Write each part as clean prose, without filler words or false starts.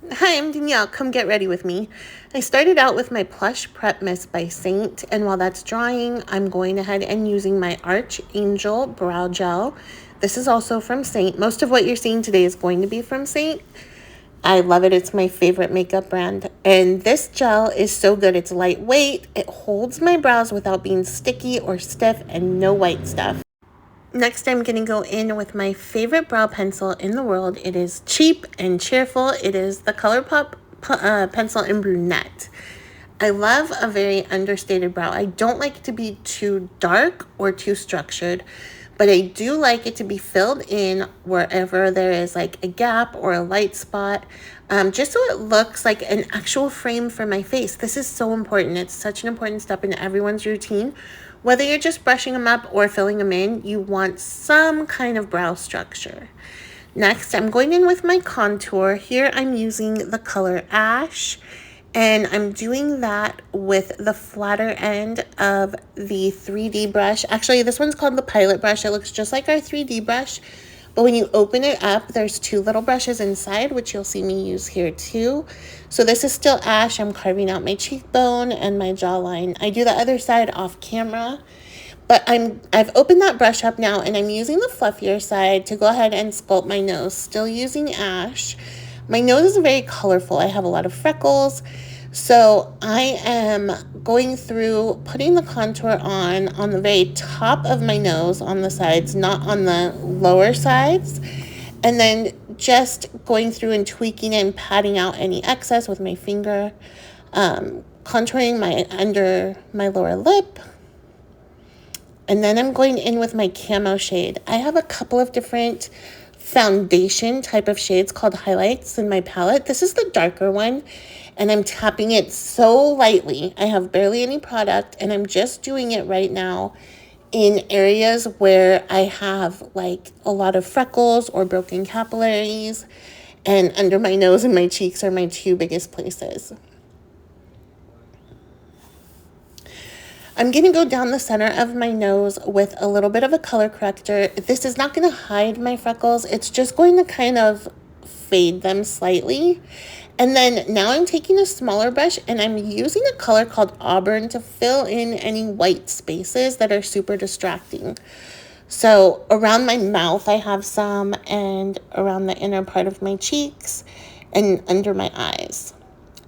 Hi, I'm Danielle. Come get ready with me. I started out with my Plush Prep Mist by Seint, and while that's drying, I'm going ahead and using my Archangel Brow Gel. This is also from Seint. Most of what you're seeing today is going to be from Seint. I love it. It's my favorite makeup brand. And this gel is so good. It's lightweight. It holds my brows without being sticky or stiff, and no white stuff. Next, I'm going to go in with my favorite brow pencil in the world. It is cheap and cheerful. It is the ColourPop pencil in brunette. I love a very understated brow. I don't like it to be too dark or too structured, but I do like it to be filled in wherever there is like a gap or a light spot, just so it looks like an actual frame for my face. This is so important. It's such an important step in everyone's routine. Whether you're just brushing them up or filling them in, you want some kind of brow structure. Next, I'm going in with my contour. Here I'm using the color Ash, and I'm doing that with the flatter end of the 3D brush. Actually, this one's called the Pilot brush. It looks just like our 3D brush, but when you open it up, there's two little brushes inside, which you'll see me use here too. So this is still Ash. I'm carving out my cheekbone and my jawline. I do the other side off camera. But I've opened that brush up now, and I'm using the fluffier side to go ahead and sculpt my nose, still using Ash. My nose is very colorful. I have a lot of freckles. So I am going through putting the contour on the very top of my nose on the sides, not on the lower sides. And then just going through and tweaking and patting out any excess with my finger. Contouring under my lower lip. And then I'm going in with my camo shade. I have a couple of different foundation type of shades called highlights in my palette. This is the darker one, and I'm tapping it so lightly. I have barely any product, and I'm just doing it right now in areas where I have like a lot of freckles or broken capillaries, and under my nose and my cheeks are my two biggest places. I'm going to go down the center of my nose with a little bit of a color corrector. This is not going to hide my freckles. It's just going to kind of fade them slightly. And then now I'm taking a smaller brush, and I'm using a color called Auburn to fill in any white spaces that are super distracting. So around my mouth I have some, and around the inner part of my cheeks and under my eyes.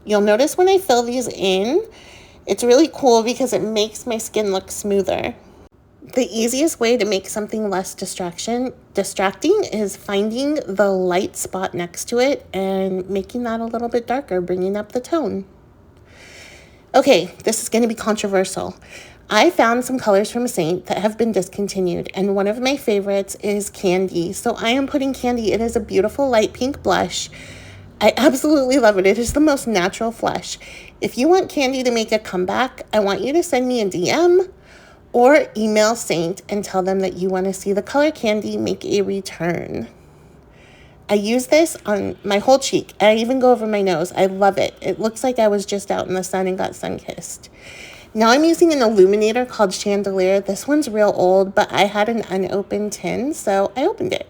You'll notice when I fill these in, it's really cool because it makes my skin look smoother. The easiest way to make something less distracting is finding the light spot next to it and making that a little bit darker, bringing up the tone. Okay, this is going to be controversial. I found some colors from Seint that have been discontinued, and one of my favorites is Candy. So I am putting Candy. It is a beautiful light pink blush. I absolutely love it. It is the most natural flush. If you want Candy to make a comeback, I want you to send me a DM or email Seint and tell them that you want to see the color Candy make a return. I use this on my whole cheek. I even go over my nose. I love it. It looks like I was just out in the sun and got sun-kissed. Now I'm using an illuminator called Chandelier. This one's real old, but I had an unopened tin, so I opened it.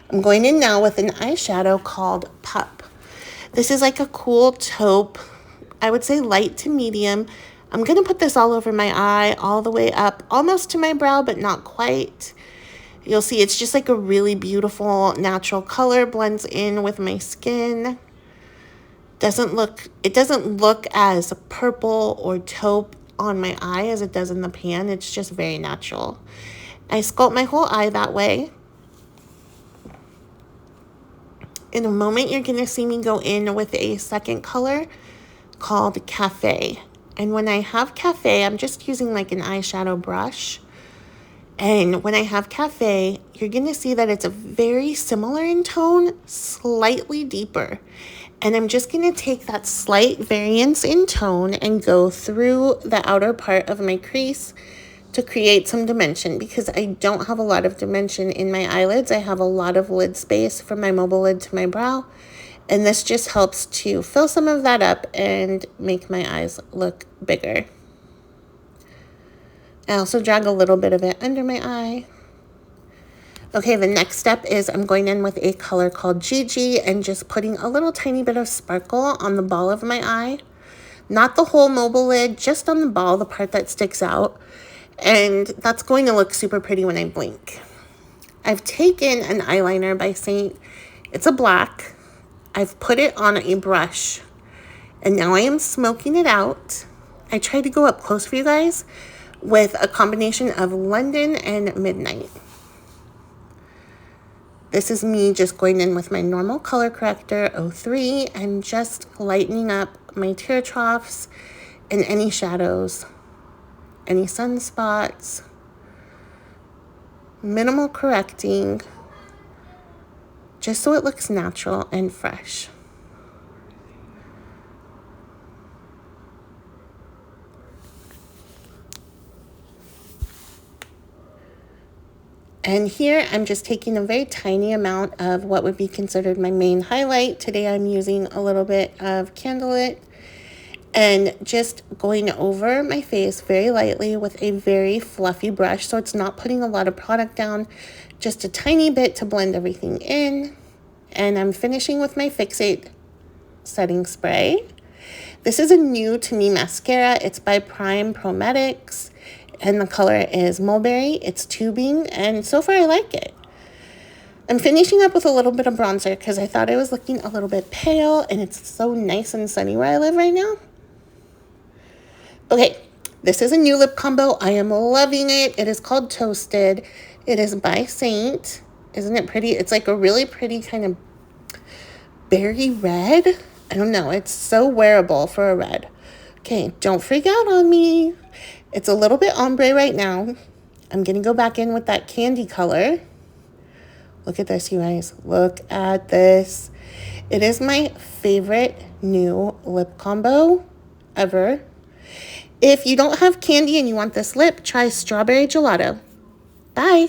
I'm going in now with an eyeshadow called Pup. This is like a cool taupe, I would say light to medium. I'm going to put this all over my eye, all the way up, almost to my brow, but not quite. You'll see it's just like a really beautiful natural color, blends in with my skin. It doesn't look as purple or taupe on my eye as it does in the pan. It's just very natural. I sculpt my whole eye that way. In a moment, you're going to see me go in with a second color called Cafe. And when I have Cafe, I'm just using like an eyeshadow brush. And when I have Cafe, you're going to see that it's a very similar in tone, slightly deeper. And I'm just going to take that slight variance in tone and go through the outer part of my crease to create some dimension, because I don't have a lot of dimension in my eyelids. I have a lot of lid space from my mobile lid to my brow, and this just helps to fill some of that up and make my eyes look bigger. I also drag a little bit of it under my eye. Okay, the next step is I'm going in with a color called Gigi and just putting a little tiny bit of sparkle on the ball of my eye. Not the whole mobile lid, just on the ball, the part that sticks out. And that's going to look super pretty when I blink. I've taken an eyeliner by Seint. It's a black. I've put it on a brush. And now I am smoking it out. I tried to go up close for you guys with a combination of London and Midnight. This is me just going in with my normal color corrector, 03, and just lightening up my tear troughs and any shadows, any sunspots, minimal correcting, just so it looks natural and fresh. And here I'm just taking a very tiny amount of what would be considered my main highlight. Today I'm using a little bit of Candlelit and just going over my face very lightly with a very fluffy brush. So it's not putting a lot of product down, just a tiny bit to blend everything in. And I'm finishing with my Fixate setting spray. This is a new to me mascara. It's by Prime Prometics. And the color is Mulberry. It's tubing, and so far I like it. I'm finishing up with a little bit of bronzer because I thought I was looking a little bit pale, and it's so nice and sunny where I live right now. Okay, this is a new lip combo. I am loving it. It is called Toasted. It is by Seint. Isn't it pretty? It's like a really pretty kind of berry red. I don't know. It's so wearable for a red. Okay, don't freak out on me. It's a little bit ombre right now. I'm going to go back in with that candy color. Look at this, you guys. Look at this. It is my favorite new lip combo ever. If you don't have candy and you want this lip, try Strawberry Gelato. Bye.